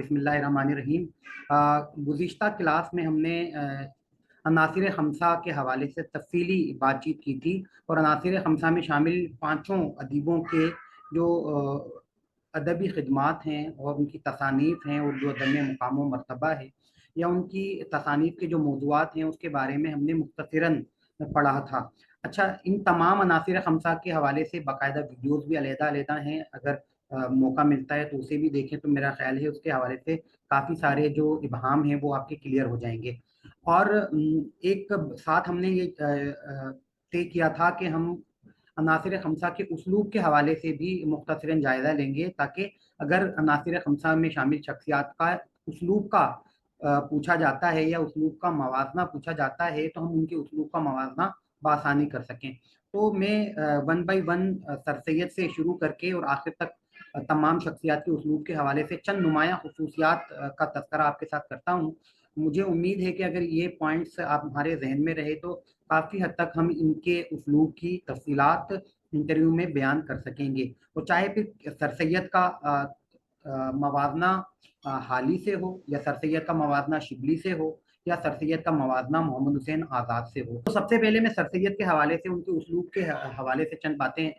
बिस्मिल्लाहिर्रहमानिर्रहीम। गुज़िश्ता क्लास में हमने अनासिर खमसा के हवाले से तफसीली बातचीत की थी और अनासिर खमसा में शामिल पाँचों अदीबों के जो अदबी खिदमात हैं और उनकी तसानीफ़ हैं और जो अदब में मुकाम व मर्तबा है या उनकी तसानीफ़ के जो मौज़ूआत हैं उसके बारे में हमने मुख्तसरन पढ़ा था। अच्छा, इन तमाम अनासिर खमसा के हवाले से बाकायदा वीडियोज़ भी अलहदा-अलहदा हैं, अगर मौका मिलता है तो उसे भी देखें तो मेरा ख्याल है उसके हवाले से काफ़ी सारे जो इबहाम हैं वो आपके क्लियर हो जाएंगे। और एक साथ हमने ये तय किया था कि हम अनासिर खमसा के उसलूब के हवाले से भी मुख्तसरन जायज़ा लेंगे, ताकि अगर अनासिर खमसा में शामिल शख्सियात का उसलूब का पूछा जाता है या उसलूब का मवाजना पूछा जाता है तो हम उनके उसलूब का मवाजना बआसानी कर सकें। तो मैं one by one sir Syed से शुरू करके और आखिर तक तमाम शख्सियात के उसलूब के हवाले से चंद नुमायाँ खुसूसियात का तज़किरा आपके साथ करता हूँ। मुझे उम्मीद है कि अगर ये पॉइंट्स आप हमारे ज़हन में रहे तो काफ़ी हद तक हम इनके उसलूब की तफ़सीलात इंटरव्यू में बयान कर सकेंगे। और चाहे फिर सर सैयद का मवाजना हाली से हो या सर सैयद का मवाजना शिबली से हो या सर सैयद का मवाजना मोहम्मद हुसैन आज़ाद से हो। तो सबसे पहले मैं सर सैयद के हवाले से उनके उसलूब के हवाले से चंद बातें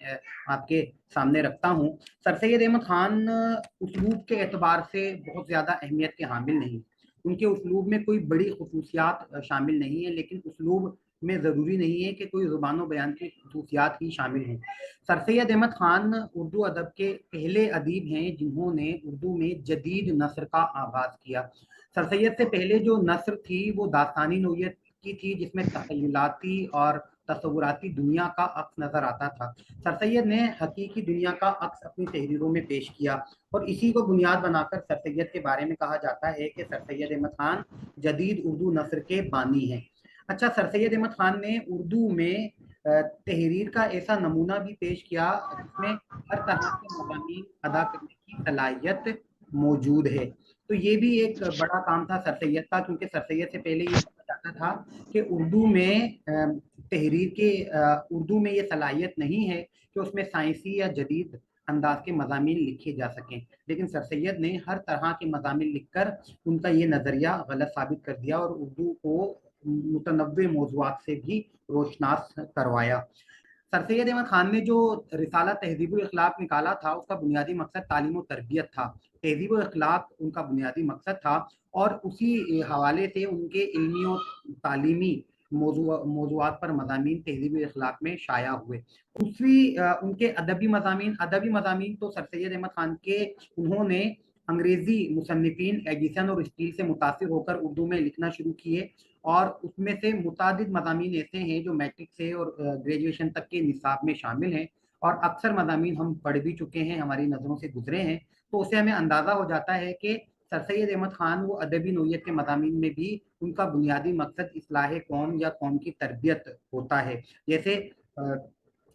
आपके सामने रखता हूँ। सर सैयद अहमद ख़ान उसलूब के एतबार से बहुत ज़्यादा अहमियत के हामिल नहीं। उनके उसलूब में कोई बड़ी खसूसियात शामिल नहीं है, लेकिन उसलूब में ज़रूरी नहीं है कि कोई ज़ुबान व बयान की खसूसियात ही शामिल हैं। सर सैयद अहमद ख़ान उर्दू अदब के पहले अदीब हैं जिन्होंने उर्दू में जदीद नस्र का आगाज़ किया। सर सैयद से पहले जो नस्र थी वो दास्तानी नौइयत की थी, जिसमें तख़य्युलाती और तसव्वुराती दुनिया का अक्स नज़र आता था। सर सैयद ने हकीकी दुनिया का अक्स अपनी तहरीरों में पेश किया और इसी को बुनियाद बनाकर सर सैयद के बारे में कहा जाता है कि सर सैयद अहमद ख़ान जदीद उर्दू नस्र के बानी हैं। अच्छा, सर सैयद अहमद ख़ान ने उर्दू में तहरीर का ऐसा नमूना भी पेश किया जिसमें हर तरह के मज़ामीन अदा करने की सलाहियत मौजूद है। तो ये भी एक बड़ा काम था सर सैयद का, क्योंकि सर सैयद से पहले ये कहा जाता था कि उर्दू में तहरीर के उर्दू में ये सलाहियत नहीं है कि उसमें साइंसी या जदीद अंदाज के मज़ामीन लिखे जा सकें, लेकिन सर सैयद ने हर तरह के मज़ामीन लिखकर उनका ये नज़रिया गलत साबित कर दिया और उर्दू को मुतनव्वे मौज़ूआत से भी रोशनास करवाया। सर सैयद अहमद ख़ान ने जो रिसाला तहज़ीबुल अख़लाक़ निकाला था उसका बुनियादी मकसद तालीम व तरबियत था। तहज़ीबुल अख़लाक़ उनका बुनियादी मकसद था और उसी हवाले से उनके इल्मी और तालीमी मौज़ूआत पर मज़ामीन तहज़ीबुल अख़लाक़ में शाया हुए। दूसरी उनके अदबी मज़ामीन तो सर सैयद अहमद ख़ान के उन्होंने अंग्रेज़ी मुसन्निफ़ीन एडिसन और स्टील से मुतासिर होकर उर्दू में लिखना शुरू किए और उसमें से मुतादिद मज़ामीन ऐसे हैं जो मैट्रिक से और ग्रेजुएशन तक के निसाब में शामिल हैं और अक्सर मज़ामीन हम पढ़ भी चुके हैं, हमारी नज़रों से गुजरे हैं। तो उससे हमें अंदाज़ा हो जाता है कि सर सैयद अहमद ख़ान वो अदबी नौइयत के मज़ामीन में भी उनका बुनियादी मकसद इस्लाह कौम या कौम की तरबियत होता है। जैसे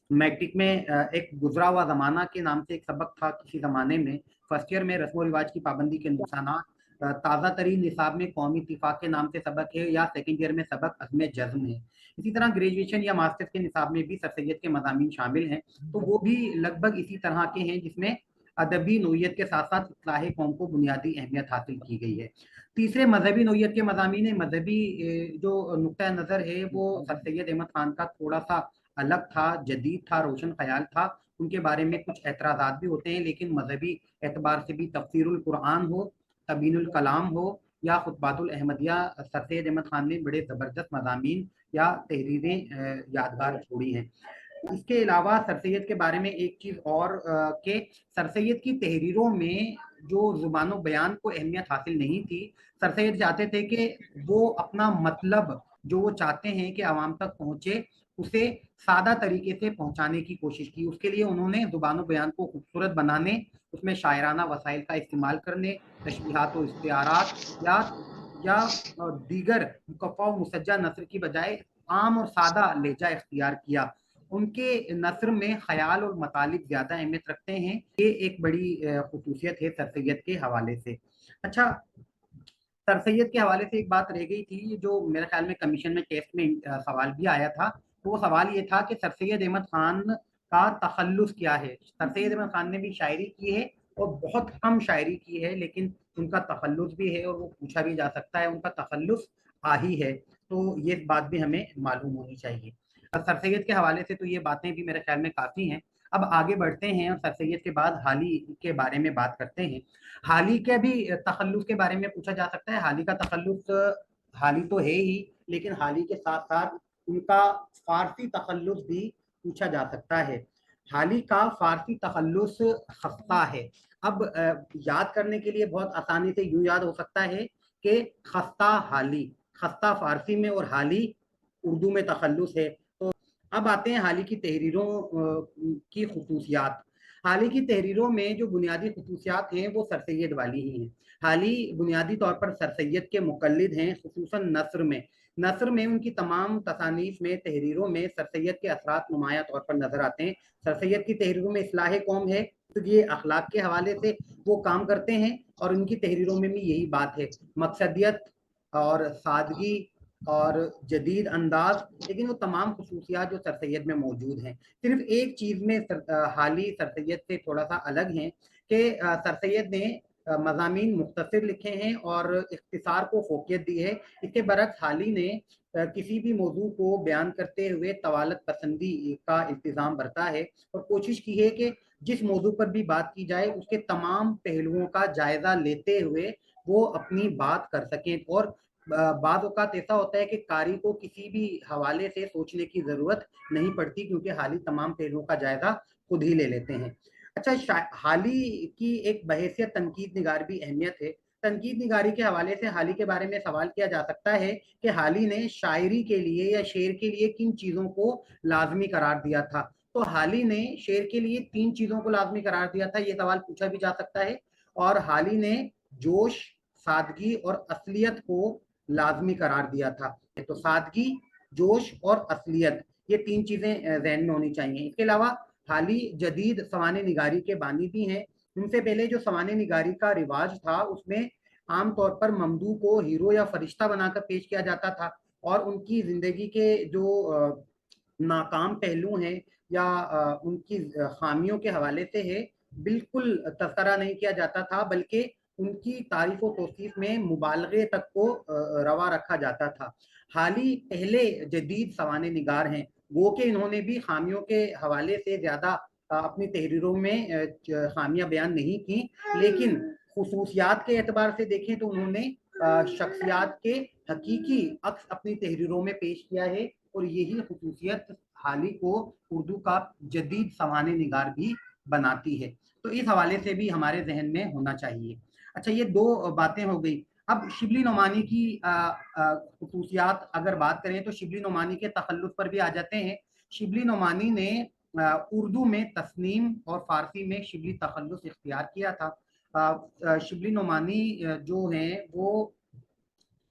मैट्रिक में एक गुजरा हुआ ज़माना के नाम से एक सबक था किसी ज़माने में, फर्स्ट ईयर में रस्म व रिवाज की पाबंदी के नुकसानात, ताज़ा तरीन निसाब में कौमी इत्तिफाक के नाम से सबक है या सेकंड ईयर में सबक अज़्म जज़्म है। इसी तरह ग्रेजुएशन या मास्टर्स के निसाब में भी सर सैयद के मज़ामीन शामिल हैं, तो वो भी लगभग इसी तरह के हैं जिसमें अदबी नौइयत के साथ साथ इस्लाह कौम को बुनियादी अहमियत हासिल की गई है। तीसरे मजहबी नौइयत के मज़ामीन है। मजहबी जो नुक्ता नज़र है वो सर सैयद अहमद ख़ान का थोड़ा सा अलग था, जदीद था, रोशन ख्याल था। उनके बारे में कुछ एतराज़ात भी होते हैं, लेकिन मजहबी एतबार से भी तफसीरुल कुरान हो, तबीनुल कलाम हो या खुतबातुल अहमदिया, सर सैयद अहमद ख़ान ने बड़े ज़बरदस्त मज़ामीन या तहरीरें यादगार छोड़ी हैं। इसके अलावा सर सैयद के बारे में एक चीज़ और कि सर सैयद की तहरीरों में जो ज़ुबान बयान को अहमियत हासिल नहीं थी। सर सैयद चाहते थे कि वो अपना मतलब जो वो चाहते हैं कि आवाम तक पहुँचे, उसे सादा तरीके से पहुँचाने की कोशिश की। उसके लिए उन्होंने ज़ुबान बयान को खूबसूरत बनाने, उसमें शायराना वसाइल का इस्तेमाल करने, तशबीहात व इस्तिआरात या दीगर मुकफ़्फ़ा व मुसज्जा नस्र की बजाय आम और सादा लहजा इख्तियार किया। उनके नस्र में ख़याल और मतालिब ज़्यादा अहमियत रखते हैं। ये एक बड़ी ख़ुसूसियत है सर सैयद के हवाले से। अच्छा, सर सैयद के हवाले से एक बात रह गई थी जो मेरे ख्याल में कमीशन में टेस्ट में सवाल भी आया था। तो वो सवाल ये था कि सर सैयद अहमद ख़ान का तख़ल्लुस क्या है? सर सैयद अहमद ख़ान ने भी शायरी की है اور बहुत कम शायरी की है, लेकिन उनका तखल्लुस भी है और वो पूछा भी जा सकता है, उनका तखल्लुस आही है, तो ये बात भी हमें मालूम होनी चाहिए। सर सैयद के हवाले से तो ये बातें भी मेरे ख्याल में काफ़ी हैं। अब आगे बढ़ते हैं और सर सैयद के बाद हाली के बारे में बात करते हैं। हाली के भी तखल्लुस के बारे में पूछा जा सकता है। हाली का तखल्लुस हाली तो है ही, लेकिन हाली के साथ साथ उनका फारसी तखल्लुस भी पूछा जा सकता है। हाली का फारसी तखल्लुस खस्ता है। अब याद करने के लिए बहुत आसानी से यूं याद हो सकता है कि खस्ता हाली, खस्ता फारसी में और हाली उर्दू में तखल्लुस है। तो अब आते हैं हाली की तहरीरों की खसूसियात। हाली की तहरीरों में जो बुनियादी खसूसियात हैं वो सर सैयद वाली ही हैं। हाली बुनियादी तौर पर सर सैयद के मुक़ल्लिद हैं, खुसूसन नस्र में। नस्र में उनकी तमाम तसानीफ में, तहरीरों में सर सैयद के असरात नुमायां तौर पर नजर आते हैं। सर सैयद की तहरीरों में इस्लाह कौम है, तो ये अखलाक के हवाले से वो काम करते हैं और उनकी तहरीरों में भी यही बात है, मकसदियत और सादगी और जदीद अंदाज, लेकिन वो तमाम खसूसियात जो सर सैयद में मौजूद हैं। सिर्फ एक चीज़ में हाली सर सैयद से थोड़ा सा अलग हैं कि सर सैयद ने मज़ामीन मुख्तसर लिखे हैं और इख्तिसार को फोकियत दी है। इसके बरक्स हाली ने किसी भी मौजू को बयान करते हुए तवालत पसंदी का इल्तिज़ाम बरता है और कोशिश की है कि जिस मौजू पर भी बात की जाए उसके तमाम पहलुओं का जायज़ा लेते हुए वो अपनी बात कर सकें। और बाज़ औक़ात ऐसा होता है कि कारी को किसी भी हवाले से सोचने की ज़रूरत नहीं पड़ती, क्योंकि हाली तमाम पहलुओं का जायज़ा खुद ही ले लेते हैं। अच्छा, हाली की एक बहैसियत तनकीद निगार भी अहमियत है। तनकीद निगारी के हवाले से हाली के बारे में सवाल किया जा सकता है कि हाली ने शायरी के लिए या शेर के लिए किन चीज़ों को लाजमी करार दिया था। तो हाली ने शेर के लिए 3 चीज़ों को लाजमी करार दिया था, ये सवाल पूछा भी जा सकता है। और हाली ने जोश, सादगी और असलियत को लाजमी करार दिया था। तो सादगी, जोश और असलियत, ये 3 चीज़ें ज़हन में होनी चाहिए। इसके अलावा हाली जदीद सवाने निगारी के बानी भी हैं। उनसे पहले जो सवाने निगारी का रिवाज था उसमें आम तौर पर ममदू को हीरो या फरिश्ता बनाकर पेश किया जाता था और उनकी ज़िंदगी के जो नाकाम पहलू हैं या उनकी खामियों के हवाले से है, बिल्कुल तज़किरा नहीं किया जाता था, बल्कि उनकी तारीफ और तौसीफ में मुबालगे तक को रवा रखा जाता था। हाली पहले जदीद सवाने निगार हैं, वो कि इन्होंने भी खामियों के हवाले से ज़्यादा अपनी तहरीरों में खामियां बयान नहीं की, लेकिन खुसूसियात के एतबार से देखें तो उन्होंने शख्सियात के हकीकी अक्स अपनी तहरीरों में पेश किया है और यही खसूसियत हाली को उर्दू का जदीद सवाने निगार भी बनाती है। तो इस हवाले से भी हमारे जहन में होना चाहिए। अच्छा, ये 2 बातें हो गई। अब शिबली नोमानी की खसूसियात अगर बात करें तो शिबली नोमानी के तखल्लुस पर भी आ जाते हैं। शिबली नोमानी ने उर्दू में तस्नीम और फारसी में शिबली तखल्लुस इख्तियार किया था। शिबली नोमानी जो हैं वो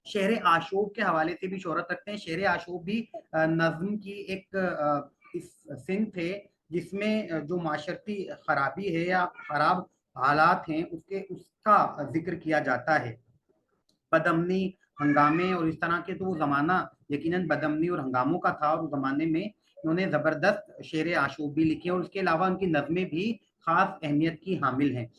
शेर आशूब के हवाले से भी शोहरत रखते हैं। शेर आशूब भी नज़्म की एक इस सिंथ है जिसमें जो माशरती खराबी है या खराब हालात हैं उसका जिक्र किया जाता है। बदअमनी, हंगामे और इस तरह के, तो वो ज़माना यकीनन बदअमनी और हंगामों का था और उस ज़माने में इन्होंने ज़बरदस्त शेर आशूब भी लिखे और उसके अलावा उनकी नज़में भी ख़ास अहमियत की हामिल हैं।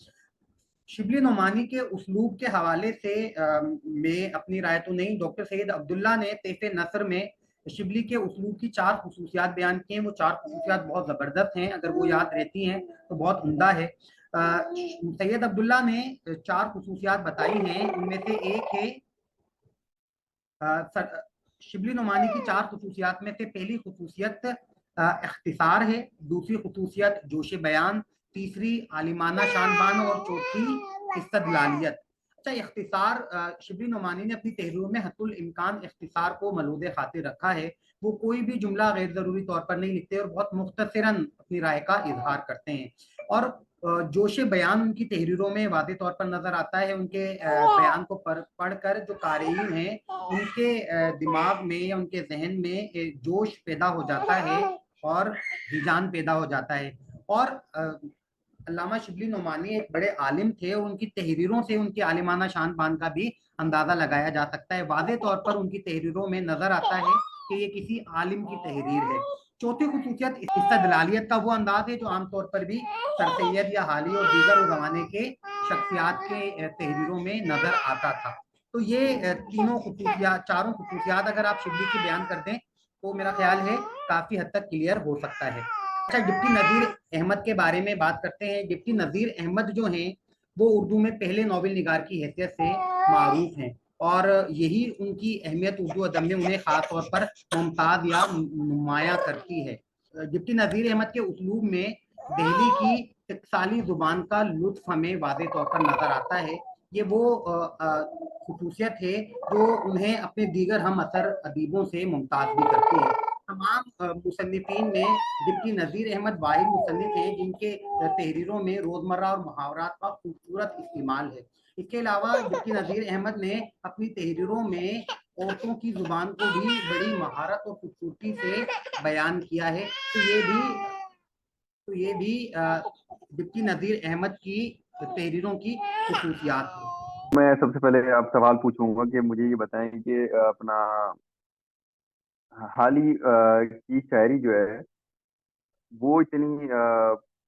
शिबली नोमानी के उसलूब के हवाले से मैं अपनी राय तो नहीं, डॉक्टर सैयद अब्दुल्ला ने तैफ़ नसर में शिबली के उसलूब की 4 खसूसियात बयान की हैं। वो 4 खसूसियात बहुत ज़बरदस्त हैं, अगर वो याद रहती हैं तो बहुत उम्दा है। सैयद अब्दुल्ला ने 4 खसूसियात बताई हैं, उनमें से एक है शिबली नुमानी की 4 खसूसियात में से पहली खसूसियत इख्तिसार है, दूसरी खसूसियत जोश बयान, तीसरी आलिमाना शानबान और चौथी इस्तदलालियत। अच्छा, इख्तिसार शिबली नुमानी ने अपनी तहरीरों में हत्तुल इम्कान इख्तिसार को मलूद खातिर रखा है। वो कोई भी जुमला गैर ज़रूरी तौर पर नहीं लिखते और बहुत मुख्तसरन अपनी राय का इजहार करते हैं। और जोश बयान उनकी तहरीरों में वाज़े तौर पर नजर आता है। उनके बयान को पढ़कर जो क़ारीन हैं उनके दिमाग में या उनके जहन में जोश पैदा हो जाता है और हिजान पैदा हो जाता है। और अल्लामा शिबली नोमानी एक बड़े आलिम थे और उनकी तहरीरों से उनकी आलिमाना शान बान का भी अंदाजा लगाया जा सकता है। वाज़े तौर पर उनकी तहरीरों में नजर आता है कि ये किसी आलिम की तहरीर है। चौथी खसूसियत इस्तदलालियत का वो अंदाज है जो आमतौर पर भी सर सैयद या हाली और दीगर उस जमाने के शख्सियात के तहरीरों में नजर आता था। तो ये तीनों खसूसियात, चारों खसूसियात अगर आप शिबली की बयान कर दें तो मेरा ख्याल है काफी हद तक क्लियर हो सकता है। अच्छा, डिप्टी नज़ीर अहमद के बारे में बात करते हैं। डिप्टी नज़ीर अहमद जो हैं वो उर्दू में पहले नावल निगार की हैसियत से मारूफ हैं और यही उनकी अहमियत उर्दू अदब में उन्हें खास तौर पर मुमताज या नुमाया करती है। डिप्टी नज़ीर अहमद के उसलूब में दहली की टकसाली जुबान का लुत्फ हमें वाज़े तौर पर नजर आता है। ये वो खसूसियत है जो उन्हें अपने दीगर हम असर अदीबों से मुमताज भी करती है। तमाम मुसन्निफीन में डिप्टी नज़ीर अहमद वाहिद मुसन्निफ हैं जिनके तहरीरों में रोजमर्रा और मुहावरात का खूबसूरत इस्तेमाल है। इसके अलावा डिप्टी नज़ीर अहमद ने अपनी तहरीरों में औरतों की जुबान को भी बड़ी महारत और खूबसूरती से बयान किया है। तो ये भी डिप्टी नज़ीर अहमद की तहरीरों की खसूसियात है। मैं सबसे पहले आप सवाल पूछूंगा कि मुझे ये बताएं कि अपना हाली की शायरी जो है वो इतनी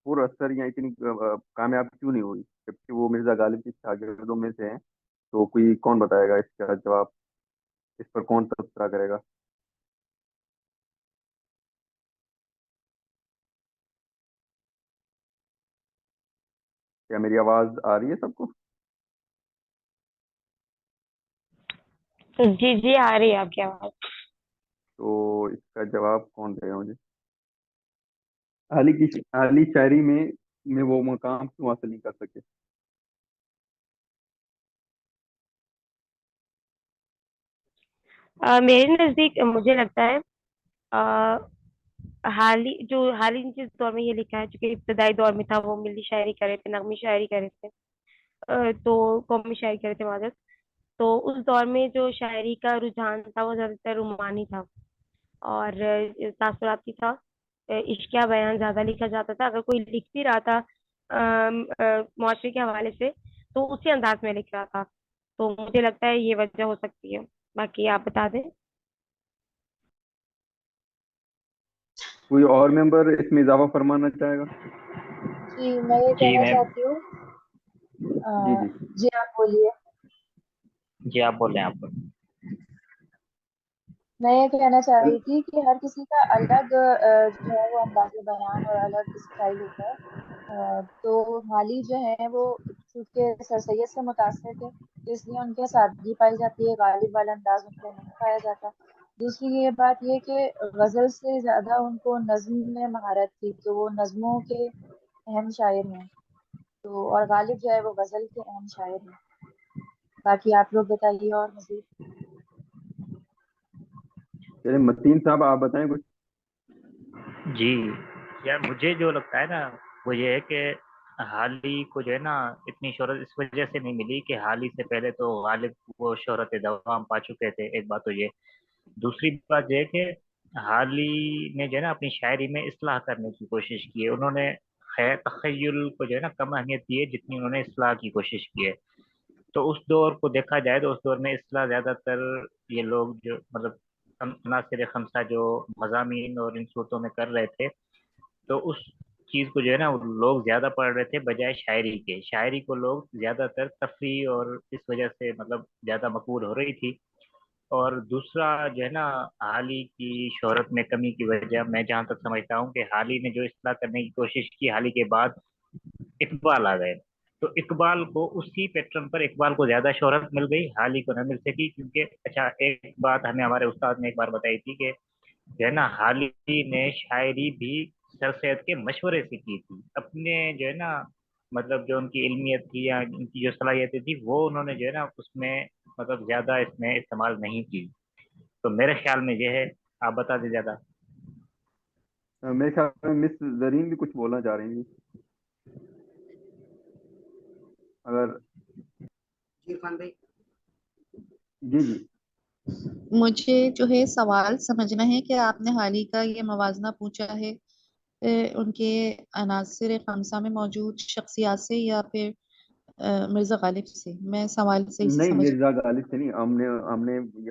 पुर असर या इतनी कामयाब क्यों नहीं हुई, जबकि वो मिर्जा गालिब के शागिर्दों में से हैं। तो कोई कौन बताएगा इसका जवाब, इस पर कौन तबसरा करेगा? क्या मेरी आवाज आ रही है सबको? जी जी, आ रही है आपकी आवाज। तो इसका जवाब कौन देगा मुझे? हाली शायरी में वो मकाम क्यों हासिल नहीं कर सके? मेरे नजदीक मुझे लगता है अ, हाल ही जिस दौर में ये लिखा है, चूंकि इब्तदाई दौर में था, वो मिली शायरी करे थे, नगमी शायरी करे थे, तो कौमी शायरी करे थे मादर। तो उस दौर में जो शायरी का रुझान था वो ज्यादातर रुमानी था और तासुराती था। इश्किया बयान ज्यादा लिखा जाता था। अगर कोई लिख भी रहा था मुआशरे के हवाले से, तो उसी अंदाज में लिख रहा था। तो मुझे लगता है ये वजह हो सकती है। बाकी आप बता दें। कोई और मेंबर इसमें इजाफा फरमाना चाहेगा? जी मैं ये जी कहना मैं चाहती हूँ। जी जी। जी आप बोलिए। जी आप बोल रहे हैं, आप बोल। मैं ये कहना चाह रही थी कि हर किसी का अलग जो है वो अंदाज़े बयान और अलग स्टाइल होता है। तो हाली जो है वो चूंकि सर सैयद से मुतासर थे, तो इसलिए उनके सादगी पाई जाती है, गालिब वाला अंदाज उनके नहीं पाया जाता। दूसरी ये बात ये कि गजल से ज्यादा उनको नज्म में महारत थी, तो वो नज्मों के अहम शायर हैं। तो और गालिब जो है वो गजल के अहम शायर हैं। बाकी आप लोग बताइए और मजीद। चलिए मतीन साहब आप बताएं कुछ। जी यार, मुझे जो लगता है ना वो ये है कि हाली को जो है ना इतनी शोहरत इस वजह से नहीं मिली कि हाली से पहले तो गालिब वो शोहरत दवाम पा चुके थे। एक बात तो ये। दूसरी बात ये है कि हाली ने जो है ना अपनी शायरी में इस्लाह करने की कोशिश की है। उन्होंने खैर तखय्युल को जो है ना कम अहमियत दी है जितनी उन्होंने इस्लाह की कोशिश की है। तो उस दौर को देखा जाए तो उस दौर में इस्लाह ज्यादातर ये लोग जो मतलब नासिर खमसा जो मज़ामीन और इन सूरतों में कर रहे थे, तो उस चीज को जो है ना वो लोग ज्यादा पढ़ रहे थे बजाय शायरी के। शायरी को लोग ज्यादातर तफरी और इस वजह से मतलब ज्यादा मकबूल हो रही थी। और दूसरा जो है ना, हाल ही की शोहरत में कमी की वजह मैं जहां तक समझता हूँ कि हाल ही ने जो इस्लाह करने की कोशिश की, हाल ही के बाद इकबाल आ गए। तो इकबाल को उसी पैटर्न पर इकबाल को ज्यादा शोहरत मिल गई, हाल ही को न मिल सकी। क्योंकि अच्छा, एक बात हमें हमारे उस्ताद ने एक बार बताई थी कि जो है ना हाल ही ने शायरी भी सर सैयद के मशवरे से की थी। अपने जो है ना मतलब जो उनकी इल्मियत थी या उनकी जो सलाहियतें थी वो उन्होंने जो है ना उसमें मतलब ज्यादा इसमें इस्तेमाल नहीं की। तो मेरे ख्याल में ये है। आप बता दें ज्यादा। मेरे ख्याल में मिस जरीन भी कुछ बोलना चाह रही थी, अगर। इरफान भाई। जी जी। मुझे जो है सवाल समझना है कि आपने हाल ही का ये मवाजना पूछा है उनके अनासिर खमसा में मौजूद शख्सियात से या फिर مرزا غالب سے، میں سوال صحیح سے نہیں، سمجھ مرزا غالب سے نہیں، ہم نے یہ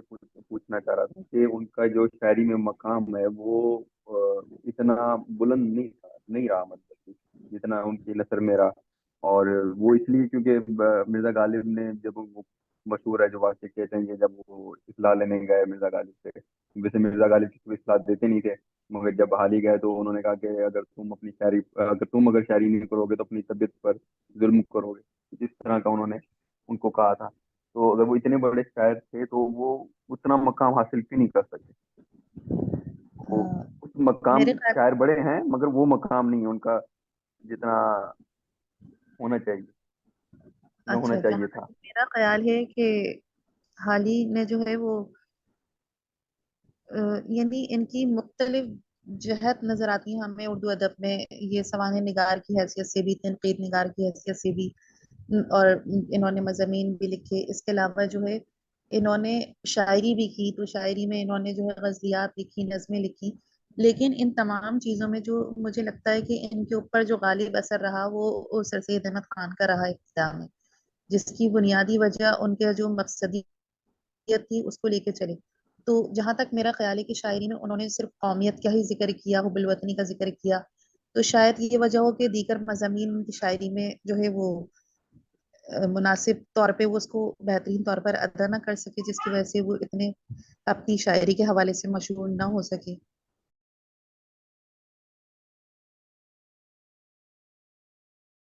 پوچھنا چاہ رہا تھا کہ ان کا جو شاعری میں مقام ہے وہ اتنا بلند نہیں رہا، مطلب کہ جتنا ان کی نثر میں رہا. اور وہ اس لیے کیونکہ مرزا غالب نے جب وہ مشہور ہے جو واقعہ کہتے ہیں کہ جب وہ اصلاح لینے گئے مرزا غالب سے، ویسے مرزا غالب کسی کو اصلاح دیتے نہیں تھے، مگر جب حالی گئے تو انہوں نے کہا کہ اگر تم شاعری نہیں کرو گے تو اپنی طبیعت پر ظلم کرو گے، اس طرح کا انہوں نے ان کو کہا تھا. تو اگر وہ اتنے بڑے شاعر تھے تو وہ اتنا مقام حاصل کیوں نہیں کر سکے؟ وہ اس مقام میرے خیال شاعر بڑے ہیں مگر وہ مقام نہیں ہے ان کا جتنا ہونا چاہیے، جو ہونا اچھا، چاہیے جہاں تھا. تک میرا خیال ہے کہ حالی نے جو ہے وہ یعنی ان کی مختلف جہت نظر آتی ہیں ہمیں اردو ادب میں، یہ سوانح نگار کی حیثیت سے بھی، تنقید نگار کی حیثیت سے بھی، اور انہوں نے مضامین بھی لکھے. اس کے علاوہ جو ہے انہوں نے شاعری بھی کی، تو شاعری میں انہوں نے جو ہے غزلیات لکھی، نظمیں لکھی. لیکن ان تمام چیزوں میں جو مجھے لگتا ہے کہ ان کے اوپر جو غالب اثر رہا وہ سر سید احمد خان کا رہا ابتدا میں، جس کی بنیادی وجہ ان کے جو مقصدیت تھی اس کو لے کے چلے. تو جہاں تک میرا خیال ہے کہ شاعری میں انہوں نے صرف قومیت کا ہی ذکر کیا، حب الوطنی کا ذکر کیا، تو شاید یہ وجہ ہو کہ دیگر مضامین ان کی شاعری میں جو ہے وہ مناسب طور پہ وہ اس کو بہترین طور پر ادا نہ کر سکے، جس کی وجہ سے وہ اتنے اپنی شاعری کے حوالے سے مشہور نہ ہو سکے.